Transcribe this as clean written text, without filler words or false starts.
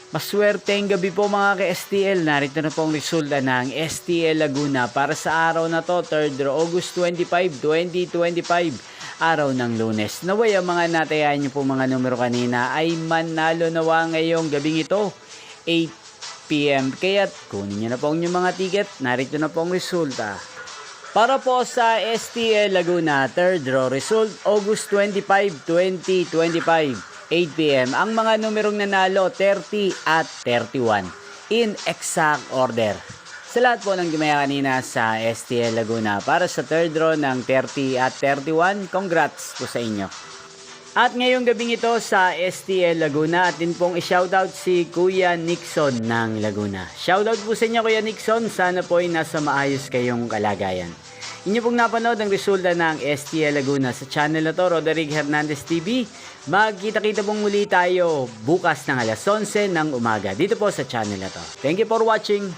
Maswerteng gabi po mga ka-STL. Narito na po ang resulta ng STL Laguna para sa araw na to, 3rd August 25, 2025, araw ng Lunes. Naway ang mga natayaan nyo po mga numero kanina ay manalo nawa ngayong gabing ito, 8 PM. Kaya't kunin nyo na po ang inyong mga ticket. Narito na po ang resulta. Para po sa STL Laguna, 3rd draw result, August 25, 2025. 8 PM. Ang mga numerong nanalo, 30 at 31. In exact order. Sa lahat po ng gumaya kanina sa STL Laguna para sa third draw ng 30 at 31, congrats po sa inyo. At ngayong gabing ito sa STL Laguna, atin pong i-shoutout si Kuya Nixon ng Laguna. Shoutout po sa inyo Kuya Nixon, sana po ay nasa maayos kayong kalagayan. Inyo pong napanood ang resulta ng STL Laguna sa channel na to, Roderick Hernandez TV. Magkita-kita pong muli tayo bukas ng alas 11 ng umaga dito po sa channel na to. Thank you for watching.